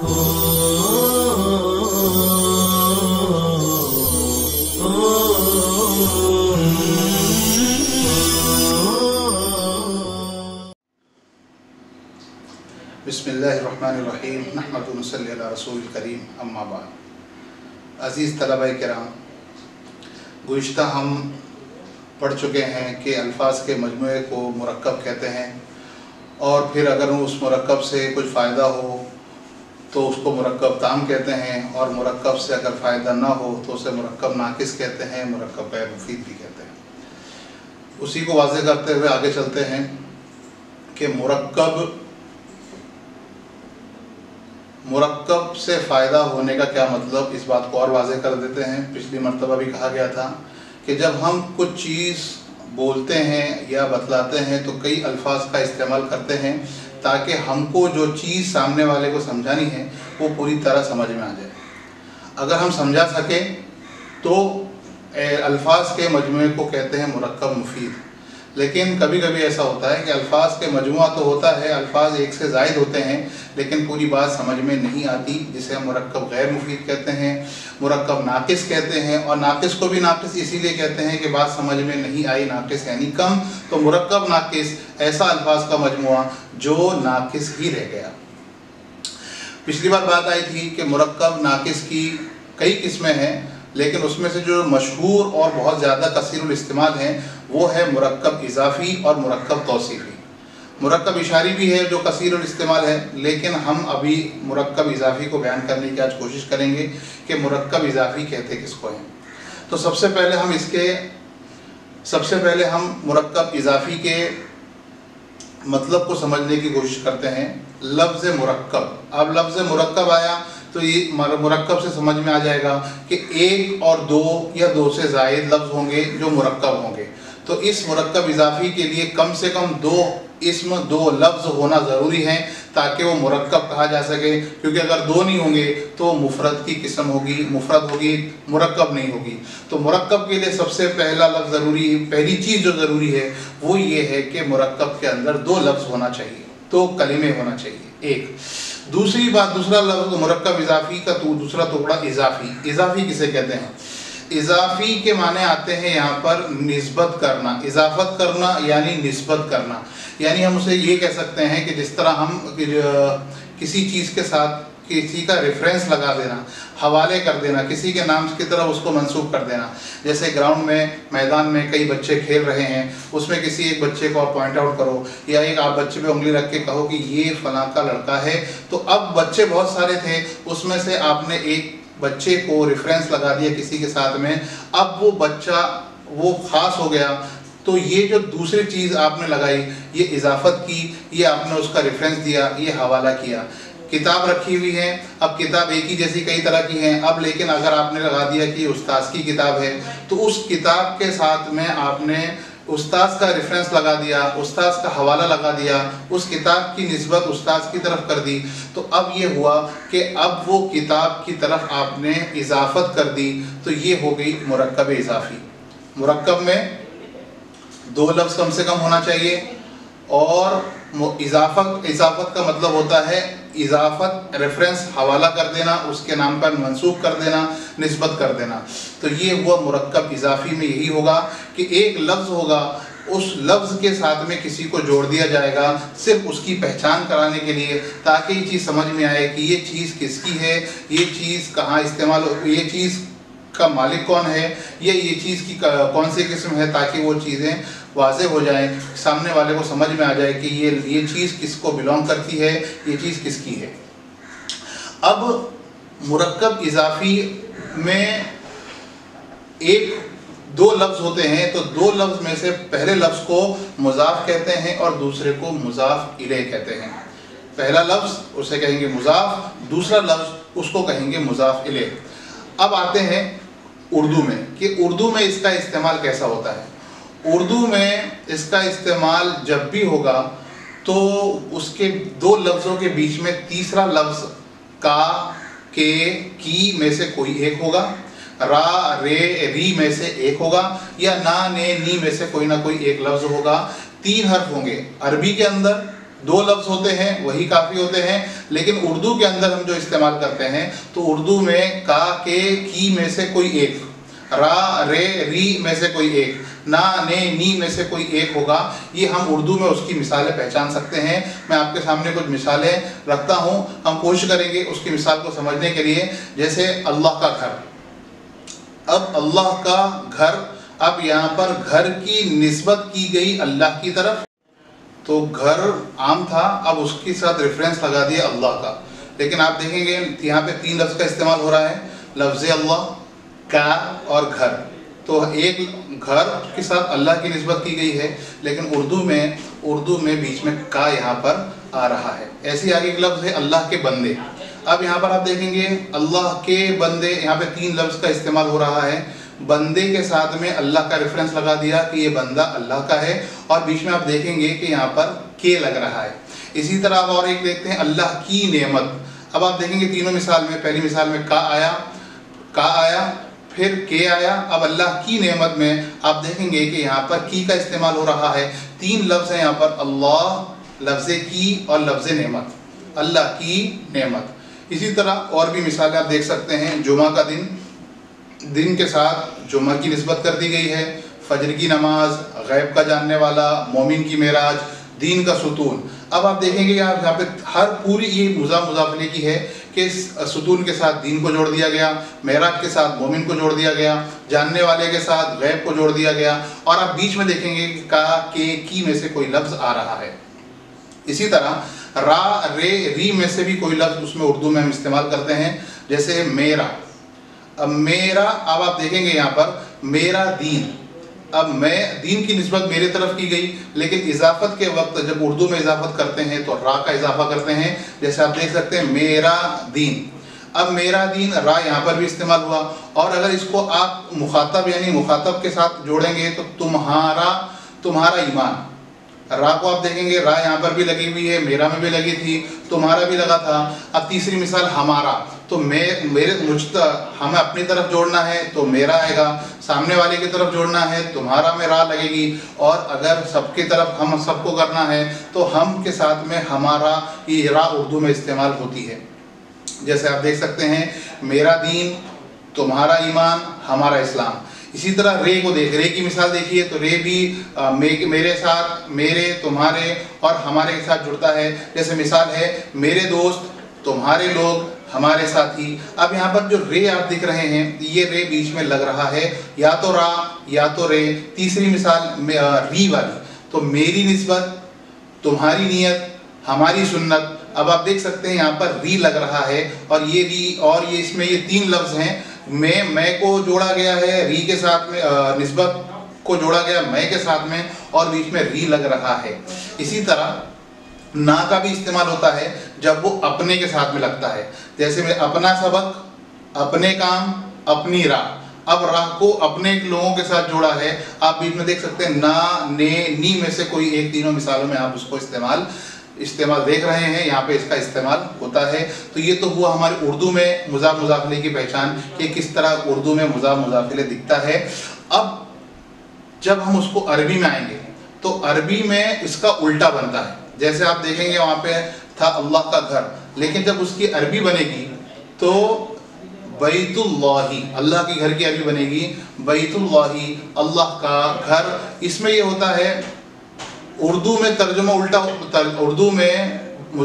बिस्मिल्लाहिर्रहमानिर्रहीम नहमदुहु व नसल्ली अला रसूलिल करीम अम्मा बाद। अज़ीज़ तलबा किराम, गुज़िश्ता हम पढ़ चुके हैं कि अल्फाज के मजमूए को मुरक्कब कहते हैं, और फिर अगर उस मुरक्कब से कुछ फ़ायदा हो तो उसको मुरक्कब ताम कहते हैं, और मुरक्कब से अगर फ़ायदा ना हो तो उसे मुरक्कब नाकिस कहते हैं, मुरक्कब गैर मुफीद भी कहते हैं। उसी को वाज़ेह करते हुए आगे चलते हैं कि मुरक्कब से फ़ायदा होने का क्या मतलब, इस बात को और वाज़ेह कर देते हैं। पिछली मरतबा भी कहा गया था कि जब हम कुछ चीज़ बोलते हैं या बतलाते हैं तो कई अल्फाज का इस्तेमाल करते हैं ताकि हमको जो चीज़ सामने वाले को समझानी है वो पूरी तरह समझ में आ जाए। अगर हम समझा सकें तो अल्फाज के मजमूए को कहते हैं मुरक्कब मुफीद। लेकिन कभी कभी ऐसा होता है कि अल्फाज के मजमुआ तो होता है, अल्फाज एक से ज़ायद होते हैं, लेकिन पूरी बात समझ में नहीं आती, जिसे हम मुरक्कब गैर मुफीद कहते हैं, मुरक्कब नाकिस कहते हैं। और नाकिस को भी नाकिस इसीलिए कहते हैं कि बात समझ में नहीं आई, नाकिस यानी कम, तो मुरक्कब नाकिस ऐसा अल्फाज का मजमुआ जो नाकिस ही रह गया। पिछली बार बात आई थी कि मुरक्कब नाकिस की कई किस्में हैं, लेकिन उसमें से जो मशहूर और बहुत ज़्यादा कसीरुल इस्तेमाल हैं वो है मुरक्कब इजाफ़ी और मुरक्कब तौसीफ़ी। मुरक्कब इशारी भी है जो कसीरुल इस्तेमाल है, लेकिन हम अभी मुरक्कब इजाफ़ी को बयान करने की आज कोशिश करेंगे कि मुरक्कब इजाफ़ी कहते किसको हैं। तो सबसे पहले हम मुरक्कब इजाफ़ी के मतलब को समझने की कोशिश करते हैं। लफ्ज़ मुरक्कब, अब लफ्ज़ मुरक्कब आया तो ये मुरक्कब से समझ में आ जाएगा कि एक और दो या दो से ज़ायद लफ्ज़ होंगे जो मुरक्कब होंगे। तो इस मुरक्कब इजाफ़ी के लिए कम से कम दो इसम, दो लफ्ज़ होना ज़रूरी है ताकि वो मुरक्कब कहा जा सके, क्योंकि अगर दो नहीं होंगे तो मुफरद की किस्म होगी, मुफरद होगी, मुरक्कब नहीं होगी। तो मुरक्कब के लिए सबसे पहला लफ्ज़ ज़रूरी, पहली चीज़ जो ज़रूरी है वो ये है कि मुरक्कब के अंदर दो लफ्ज़ होना चाहिए, दो कलिमे होना चाहिए। एक दूसरी बात, दूसरा लफ्ज़ मुरक्कब इजाफ़ी का दूसरा टुकड़ा इजाफ़ी। इजाफ़ी किसे कहते हैं? इजाफ़ी के माने आते हैं यहाँ पर निस्बत करना, इजाफ़त करना यानी निस्बत करना। यानी हम उसे ये कह सकते हैं कि जिस तरह हम किसी चीज़ के साथ किसी का रेफरेंस लगा देना, हवाले कर देना, किसी के नाम की तरफ उसको मंसूब कर देना। जैसे ग्राउंड में, मैदान में कई बच्चे खेल रहे हैं, उसमें किसी एक बच्चे को आप पॉइंट आउट करो या एक आप बच्चे पे उंगली रख के कहो कि ये फलां का लड़का है। तो अब बच्चे बहुत सारे थे, उसमें से आपने एक बच्चे को रेफरेंस लगा दिया किसी के साथ में, अब वो बच्चा वो ख़ास हो गया। तो ये जो दूसरी चीज़ आपने लगाई, ये इजाफ़त की, ये आपने उसका रेफरेंस दिया, ये हवाला किया। किताब रखी हुई है, अब किताब एक ही जैसी कई तरह की हैं, अब लेकिन अगर आपने लगा दिया कि उस्ताद की किताब है तो उस किताब के साथ में आपने उस्ताद का रेफरेंस लगा दिया, उस्ताद का हवाला लगा दिया, उस किताब की निस्बत उस्ताद की तरफ कर दी। तो अब ये हुआ कि अब वो किताब की तरफ आपने इजाफ़त कर दी, तो ये हो गई मुरक्कब इजाफ़ी। मुरक्कब में दो लफ्ज़ कम से कम होना चाहिए, और इजाफ़त का मतलब होता है इजाफ़त, रेफरेंस, हवाला कर देना, उसके नाम पर मंसूब कर देना, निस्बत कर देना। तो ये हुआ मुरक्कब इजाफ़ी में यही होगा कि एक लफ्ज़ होगा, उस लफ्ज़ के साथ में किसी को जोड़ दिया जाएगा सिर्फ उसकी पहचान कराने के लिए, ताकि ये चीज़ समझ में आए कि ये चीज़ किसकी है, ये चीज़ कहाँ इस्तेमाल, ये चीज़ का मालिक कौन है, ये चीज़ की कौन सी किस्म है, ताकि वो चीज़ें वाज़ेह हो जाए, सामने वाले को समझ में आ जाए कि ये चीज़ किसको बिलोंग करती है, ये चीज़ किसकी है। अब मुरक्कब इजाफ़ी में एक दो लफ्ज़ होते हैं, तो दो लफ्ज़ में से पहले लफ्ज़ को मुज़ाफ़ कहते हैं और दूसरे को मुज़ाफ़ इलैह कहते हैं। पहला लफ्ज़ उसे कहेंगे मुज़ाफ़, दूसरा लफ्ज़ उसको कहेंगे मुज़ाफ़ इलैह। अब आते हैं उर्दू में कि उर्दू में इसका इस्तेमाल कैसा होता है। उर्दू में इसका इस्तेमाल जब भी होगा तो उसके दो लफ्ज़ों के बीच में तीसरा लफ्ज़ का, के, की में से कोई एक होगा, रा, रे, री में से एक होगा, या ना, ने, नी में से कोई ना कोई एक लफ्ज़ होगा। तीन हर्फ होंगे अरबी के अंदर, دو لفظ ہوتے ہیں وہی کافی ہوتے ہیں، لیکن اردو کے اندر ہم جو استعمال کرتے ہیں تو اردو میں کا کے کی میں سے کوئی ایک، را رے ری میں سے کوئی ایک، نا نے نی میں سے کوئی ایک ہوگا۔ یہ ہم اردو میں اس کی مثالیں پہچان سکتے ہیں۔ میں آپ کے سامنے کچھ مثالیں رکھتا ہوں، ہم کوشش کریں گے اس کی مثال کو سمجھنے کے لیے۔ جیسے اللہ کا گھر، اب اللہ کا گھر، اب یہاں پر گھر کی نسبت کی گئی اللہ کی طرف، تو گھر عام تھا، اب اس کے ساتھ ریفرنس لگا دیا اللہ کا۔ لیکن آپ دیکھیں گے یہاں پہ تین لفظ کا استعمال ہو رہا ہے، لفظ اللہ، کا اور گھر، تو ایک گھر کے ساتھ اللہ کی نسبت کی گئی ہے، لیکن اردو میں بیچ میں کا یہاں پر آ رہا ہے۔ ایسی آگے ایک لفظ ہے اللہ کے بندے، اب یہاں پر آپ دیکھیں گے اللہ کے بندے، یہاں پہ تین لفظ کا استعمال ہو رہا ہے، بندے کے ساتھ میں اللہ کا ریفرنس لگا دیا کہ یہ بندہ اللہ کا ہے، اور بیچ میں آپ دیکھیں گے کہ یہاں پر کے لگ رہا ہے۔ اسی طرح آپ اور ایک دیکھتے ہیں اللہ کی نعمت، اب آپ دیکھیں گے تینوں مثال میں، پہلی مثال میں کا آیا پھر کے آیا، اب اللہ کی نعمت میں آپ دیکھیں گے کہ یہاں پر کی کا استعمال ہو رہا ہے۔ تین لفظ ہیں یہاں پر، اللہ، لفظ کی اور لفظ نعمت، اللہ کی نعمت۔ اسی طرح اور بھی مثالیں آپ دیکھ سکتے ہیں، جمعہ کا دن کے ساتھ جمعہ کی نسبت کر دی گئی ہے، فجر کی نماز، غیب کا جاننے والا، مومن کی معراج، دین کا ستون۔ اب آپ دیکھیں گے یہاں پہ ہر پوری یہ مضاف الیہ کی ہے کہ ستون کے ساتھ دین کو جوڑ دیا گیا، معراج کے ساتھ مومن کو جوڑ دیا گیا، جاننے والے کے ساتھ غیب کو جوڑ دیا گیا، اور آپ بیچ میں دیکھیں گے کہ کا کے کی میں سے کوئی لفظ آ رہا ہے۔ اسی طرح را رے ری میں سے بھی کوئی لفظ اس میں اردو میں ہم استعمال کرتے ہیں، جیسے میرا، اب میرا، اب آپ دیکھیں گے یہاں پر میرا دین، اب میں دین کی نسبت میرے طرف کی گئی، لیکن اضافت کے وقت جب اردو میں اضافت کرتے ہیں تو را کا اضافہ کرتے ہیں، جیسے آپ دیکھ سکتے ہیں میرا دین، اب میرا دین را یہاں پر بھی استعمال ہوا، اور اگر اس کو آپ مخاطب یعنی مخاطب کے ساتھ جوڑیں گے تو تمہارا ایمان، را کو آپ دیکھیں گے را یہاں پر بھی لگی ہوئی ہے، میرا میں بھی لگی تھی، تمہارا بھی لگا تھا۔ اب تیسری مثال ہمارا، تو ہمیں اپنی طرف جوڑنا ہے تو میرا آئے گا، سامنے والے کی طرف جوڑنا ہے تمہارا میں را لگے گی، اور اگر سب کی طرف ہم سب کو کرنا ہے تو ہم کے ساتھ میں ہمارا، یہ را اردو میں استعمال ہوتی ہے۔ جیسے آپ دیکھ سکتے ہیں میرا دین، تمہارا ایمان، ہمارا اسلام۔ اسی طرح رے کو رے کی مثال دیکھیے تو رے بھی میرے ساتھ، میرے، تمہارے اور ہمارے کے ساتھ جڑتا ہے۔ جیسے مثال ہے میرے دوست، تمہارے لوگ، ہمارے ساتھی۔ اب یہاں پر جو رے آپ دکھ رہے ہیں یہ رے بیچ میں لگ رہا ہے، یا تو را یا تو رے۔ تیسری مثال ری والی، تو میری نسبت، تمہاری نیت، ہماری سنت۔ اب آپ دیکھ سکتے ہیں یہاں پر ری لگ رہا ہے، اور یہ ری اور یہ اس میں یہ تین لفظ ہیں، میں کو جوڑا گیا ہے ری کے ساتھ میں، نسبت کو جوڑا گیا میں کے ساتھ میں، اور بیچ میں ری لگ رہا ہے۔ اسی طرح نا کا بھی استعمال ہوتا ہے جب وہ اپنے کے ساتھ میں لگتا ہے، جیسے میں اپنا سبق، اپنے کام، اپنی راہ۔ اب راہ کو اپنے لوگوں کے ساتھ جوڑا ہے، آپ بیچ میں دیکھ سکتے ہیں نا نے نی میں سے کوئی ایک، تینوں مثالوں میں آپ اس کو استعمال دیکھ رہے ہیں، یہاں پہ اس کا استعمال ہوتا ہے۔ تو یہ تو ہوا ہماری اردو میں مضاف مضاف الیہ کی پہچان کہ کس طرح اردو میں مضاف مضاف الیہ دکھتا ہے۔ اب جب ہم اس کو عربی میں آئیں گے تو عربی میں اس کا الٹا بنتا ہے۔ جیسے آپ دیکھیں گے وہاں پہ تھا اللہ کا گھر، لیکن جب اس کی عربی بنے گی تو بیت اللہ، اللہ کی گھر کی عربی بنے گی بیت اللہ، اللہ کا گھر۔ اس میں یہ ہوتا ہے اردو میں ترجمہ الٹا، اردو میں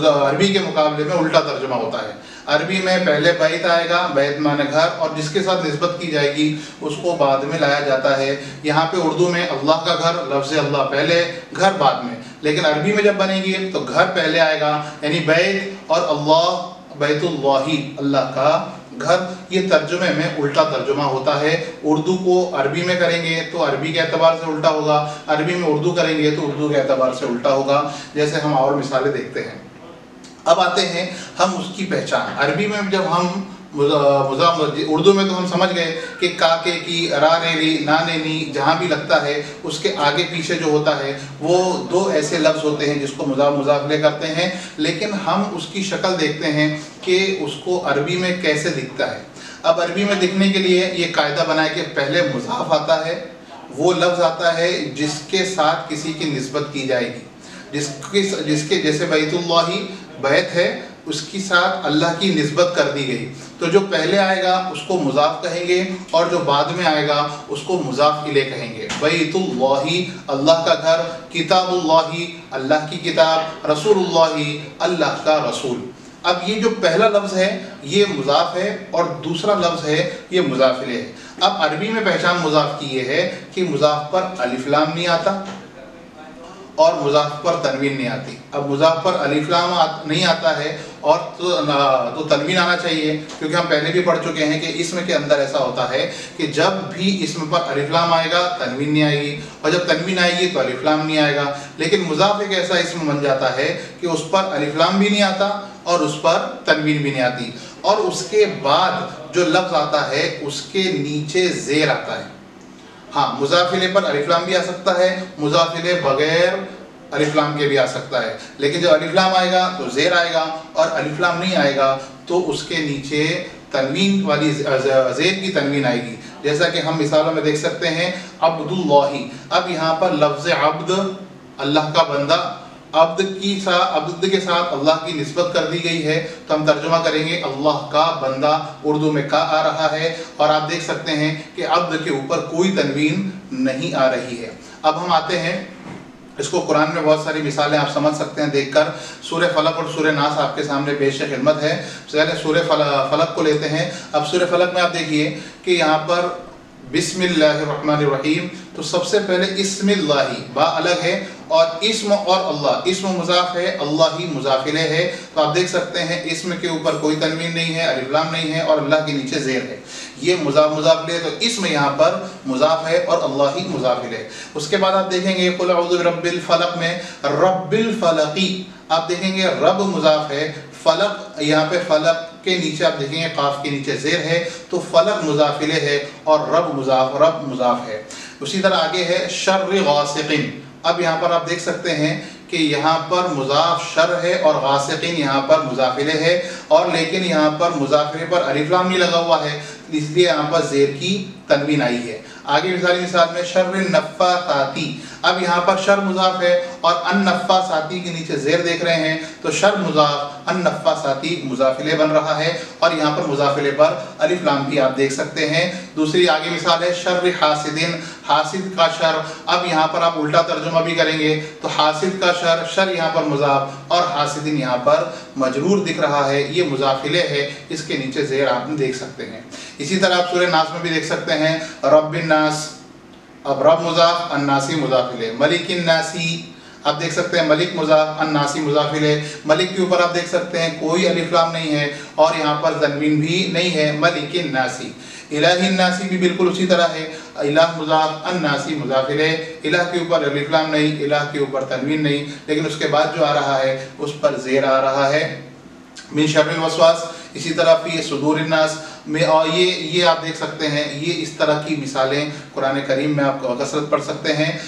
عربی کے مقابلے میں الٹا ترجمہ ہوتا ہے۔ عربی میں پہلے بیت آئے گا، بیت مانے گھر، اور جس کے ساتھ نسبت کی جائے گی اس کو بعد میں لایا جاتا ہے۔ یہاں پہ اردو میں اللہ کا گھر، لفظ اللہ پہلے، گھر بعد میں، لیکن عربی میں جب بنے گی تو گھر پہلے آئے گا، یعنی بیت، اور اللہ، بیت اللہ، اللہ کا گھر۔ یہ ترجمے میں الٹا ترجمہ ہوتا ہے۔ اردو کو عربی میں کریں گے تو عربی کے اعتبار سے الٹا ہوگا، عربی میں اردو کریں گے تو اردو کے اعتبار سے الٹا ہوگا، جیسے ہم اور مثالیں دیکھتے ہیں۔ اب آتے ہیں ہم اس کی پہچان۔ عربی میں جب ہم اردو میں تو ہم سمجھ گئے کہ کا کے کی، را رے ری، نا نے نی، جہاں بھی لگتا ہے اس کے آگے پیچھے جو ہوتا ہے وہ دو ایسے لفظ ہوتے ہیں جس کو مضاف مضاف الیہ کرتے ہیں، لیکن ہم اس کی شکل دیکھتے ہیں کہ اس کو عربی میں کیسے دکھتا ہے۔ اب عربی میں دکھنے کے لیے یہ قاعدہ بنا ہے کہ پہلے مضاف آتا ہے، وہ لفظ آتا ہے جس کے ساتھ کسی کی نسبت کی جائے گی۔ जिसके जैसे बैतुल्लाही बैत है उसके साथ अल्लाह की निस्बत कर दी गई, तो जो पहले आएगा उसको मुज़ाफ कहेंगे और जो बाद में आएगा उसको मुज़ाफ इले कहेंगे। बैतुल्लाही अल्लाह का घर, किताबुल्लाही अल्लाह की किताब, रसूलुल्लाही अल्लाह का रसूल। अब ये जो पहला लफ्ज़ है ये मुज़ाफ है और दूसरा लफ्ज़ है ये मुज़ाफ इले है। अब अरबी में पहचान मुज़ाफ की ये है कि मुज़ाफ पर अलिफ लाम नहीं आता और मुज़ाफ पर तनवीन नहीं आती। अब मुज़ाफ पर अलिफ लाम नहीं आता है और तो तनवीन आना चाहिए, क्योंकि हम पहले भी पढ़ चुके हैं कि इसम के अंदर ऐसा होता है कि जब भी इसम पर अलिफ लाम आएगा तनवीन नहीं आएगी, और जब तनवीन आएगी तो अलिफ लाम नहीं आएगा। लेकिन मुज़ाफ एक ऐसा इसम बन जाता है कि उस पर अलिफ लाम भी नहीं आता और उस पर तनवीन भी नहीं आती, और उसके बाद जो लफ्ज़ आता है उसके नीचे ज़ेर आता है। हाँ, मुज़ाफिले पर अलिफ लाम भी आ सकता है, मुज़ाफिले बगैर अलिफ लाम के भी आ सकता है, लेकिन जब अलिफ लाम आएगा तो ज़ेर आएगा और अलिफ लाम नहीं आएगा तो उसके नीचे तनवीन वाली ज़ेर की तनवीन आएगी। जैसा कि हम मिसालों में देख सकते हैं अब्दुल्लाही। अब यहाँ पर लफ्ज़ अब्द अल्लाह का बंदा, अब्द के साथ अल्लाह की निस्बत कर दी गई है, तो हम तर्जुमा करेंगे अल्लाह का बंदा, उर्दू में का आ रहा है और आप देख सकते हैं कि अब्द के ऊपर कोई तनवीन नहीं आ रही है। अब हम आते हैं, इसको कुरान में बहुत सारी मिसालें आप समझ सकते हैं देखकर। सूरह फलक और सूरह नास आपके सामने पेश खिदमत है। पहले सूरह फलक को लेते हैं। अब सूरह फलक में आप देखिए कि यहाँ पर बिस्मिल्लाहिर्रहमानिर्रहीम, तो सबसे पहले इस्मिल्लाही बा अलग है और इस्म और अल्लाह, इस्म मुज़ाफ है, अल्लाह ही मुज़ाफिले है। तो आप देख सकते हैं इस्म के ऊपर कोई तनवीन नहीं है, अलिफ लाम नहीं है और अल्लाह के नीचे ज़ेर है। ये मुज़ाफिले, तो इस्म यहाँ पर मुज़ाफ है और अल्लाह ही मुज़ाफिले है। उसके बाद आप देखेंगे कुल अऊज़ु बिरब्बिल फलक में रब्बिल फलकी, आप देखेंगे रब मुज़ाफ है, फलक यहाँ पे फलक के नीचे आप देखेंगे काफ के नीचे ज़ेर है, तो फलक मुज़ाफिले है और रब मुज़ाफ है। उसी तरह आगे है शर्र गासिकिन। अब यहाँ पर आप देख सकते हैं कि यहाँ पर मुज़ाफ शर है और गासिकिन यहाँ पर मुज़ाफिले है, और लेकिन यहाँ पर मुज़ाफिले पर अलिफ लाम नहीं लगा हुआ है, इसलिए यहाँ पर ज़ेर की तनवीन आई है। आगे मिसाल में शर्र नफ़्फ़ासाती। अब यहाँ पर शर मुज़ाफ है और अन नफ़्फ़ासाती के नीचे ज़ेर देख रहे हैं, तो शर मुज़ाफ अन नफ़्फ़ासाती मुज़ाफिले बन रहा है और यहाँ पर मुज़ाफिले पर अलिफ लाम भी आप देख सकते हैं। दूसरी आगे मिसाल है शर्र हासिदिन, हासिद का शर। अब यहाँ पर आप उल्टा तर्जुमा भी करेंगे तो हासिद का शर, शर यहाँ पर मुज़ाफ और हासिदिन यहाँ पर मजरूर दिख रहा है, ये मुज़ाफिले है, इसके नीचे ज़ेर आप देख सकते हैं। इसी तरह आप सूरह नास में भी देख सकते हैं रब्बिन नास। अब रब मुज़ाफ अन्नासी मुज़ाफिले, मलिकिन नासी आप देख सकते हैं मलिक मुज़ाफ अन्नासी मुज़ाफिले। मलिक के ऊपर आप देख सकते हैं कोई अलिफ लाम नहीं है और यहाँ पर तनवीन भी नहीं है, मलिकिन नासी। इलाहिन नासी भी बिल्कुल उसी तरह है, इलाह मुज़ाफ अन्नासी मुज़ाफिले, इलाह के ऊपर अलिफ लाम नहीं, इलाह के ऊपर तनवीन नहीं, लेकिन उसके बाद जो आ रहा है उस पर ज़ेर आ रहा है, मिन शर्रिल वसवास। इसी तरह फी सुदूरिन नास में, और ये आप देख सकते हैं, ये इस तरह की मिसालें कुरान करीम में आप कसरत पढ़ सकते हैं।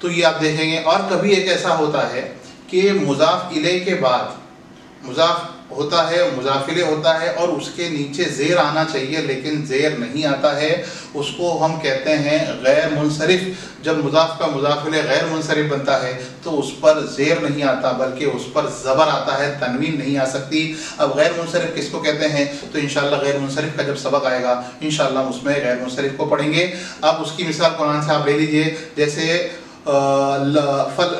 तो ये आप देखेंगे। और कभी एक ऐसा होता है कि मुज़ाफ इले के बाद मुज़ाफ होता है, मुज़ाफिले होता है और उसके नीचे ज़ेर आना चाहिए लेकिन ज़ेर नहीं आता है, उसको हम कहते हैं गैर मुनसरिफ। जब मुज़ाफ का मुज़ाफिले गैर मुनसरिफ बनता है तो उस पर ज़ेर नहीं आता बल्कि उस पर ज़बर आता है, तनवीन नहीं आ सकती। अब गैर मुनसरिफ किसको कहते हैं, तो इंशाअल्लाह गैर मुनसरिफ का जब सबक आएगा इंशाअल्लाह उसमें गैर मुनसरिफ को पढ़ेंगे। अब उसकी मिसाल कुरान से आप ले लीजिए, जैसे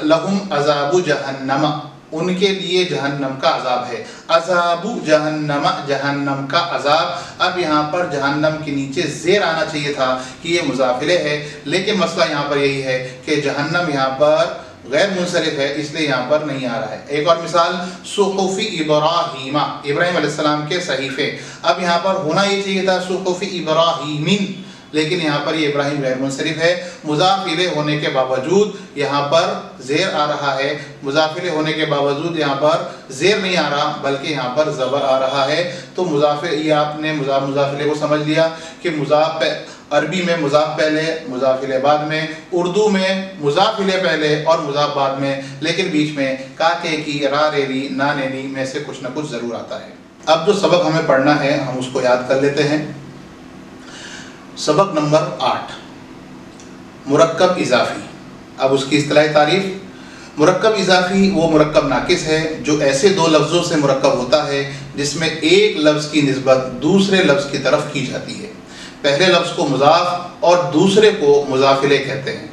लहुम अज़ाबु जहन्नम, उनके लिए जहन्नम का अजाब है, अज़ाबु जहन्नम, जहन्नम का अजाब। अब यहाँ पर जहन्नम के नीचे ज़ेर आना चाहिए था कि ये मुज़ाफिले है, लेकिन मसला यहाँ पर यही है कि जहन्नम यहाँ पर गैर मुनसरिफ है, इसलिए यहाँ पर नहीं आ रहा है। एक और मिसाल सुहुफ़ी इब्राहीमा, इब्राहीम अलैहिस्सलाम के सहीफ़े। अब यहाँ पर होना ये चाहिए था सुहुफ़ी इब्राहीमिन, लेकिन यहाँ पर ये इब्राहिम गैर मुनसरिफ है। मुज़ाफिले होने के बावजूद यहाँ पर ज़ेर आ रहा है, मुज़ाफिले होने के बावजूद यहाँ पर ज़ेर नहीं आ रहा बल्कि यहाँ पर ज़बर आ रहा है। तो मुज़ाफिले, ये आपने मुज़ाफिले को समझ लिया कि मुज़ाफ अरबी में मुज़ाफ पहले मुज़ाफिले बाद में, उर्दू में मुज़ाफिले पहले और मुज़ाफ बाद में, लेकिन बीच में काके की रा रेरी ना नैनी में से कुछ ना कुछ ज़रूर आता है। अब जो सबक हमें पढ़ना है हम उसको याद कर लेते हैं। सबक नंबर 8, मुरक्कब इज़ाफ़ी। अब उसकी इस्तिलाही तारीफ़, مرکب اضافی وہ مرکب ناقص ہے جو ایسے دو لفظوں سے مرکب ہوتا ہے جس میں ایک لفظ کی نسبت دوسرے لفظ کی طرف کی جاتی ہے۔ پہلے لفظ کو مضاف اور دوسرے کو مضاف الیہ کہتے ہیں۔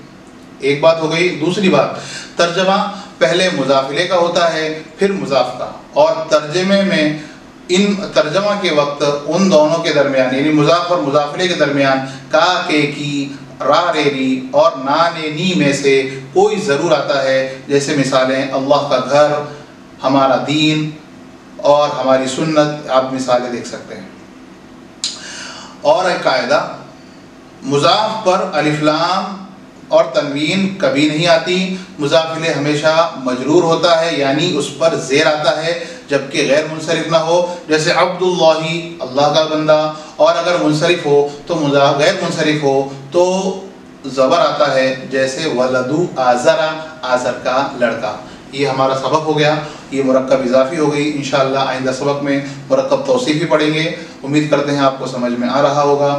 ایک بات ہو گئی۔ دوسری بات، ترجمہ پہلے مضاف الیہ کا ہوتا ہے پھر مضاف کا، اور ترجمے میں ان ترجمہ کے وقت ان دونوں کے درمیان یعنی مضاف اور مضاف الیہ کے درمیان کا، کے، کی، را، رے، ری اور نا، نے، نی میں سے کوئی ضرور آتا ہے۔ جیسے مثالیں اللہ کا گھر، ہمارا دین اور ہماری سنت، آپ مثالیں دیکھ سکتے ہیں۔ اور ایک قاعدہ، مضاف پر الف لام اور تنوین کبھی نہیں آتی، مضاف الیہ ہمیشہ مجرور ہوتا ہے یعنی اس پر زیر آتا ہے جبکہ غیر منصرف نہ ہو، جیسے عبداللہ اللہ کا بندہ، اور اگر منصرف ہو تو غیر منصرف ہو تو زبر آتا ہے، جیسے ولدو آزرا آزر کا لڑکا۔ یہ ہمارا سبق ہو گیا، یہ مرکب اضافی ہو گئی۔ انشاءاللہ آئندہ سبق میں مرکب توصیفی پڑھیں گے۔ امید کرتے ہیں آپ کو سمجھ میں آ رہا ہوگا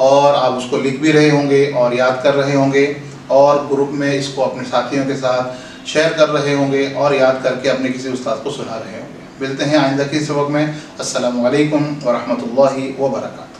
اور آپ اس کو لکھ بھی رہے ہوں گے اور یاد کر رہے ہوں گے، اور گروپ میں اس کو اپنے ساتھیوں کے ساتھ شیئر کر رہے ہوں گے اور یاد کر کے اپنے کسی استاد کو سنا رہے ہوں گے۔ ملتے ہیں آئندہ کے سبق میں۔ السلام علیکم ورحمۃ اللہ وبرکاتہ۔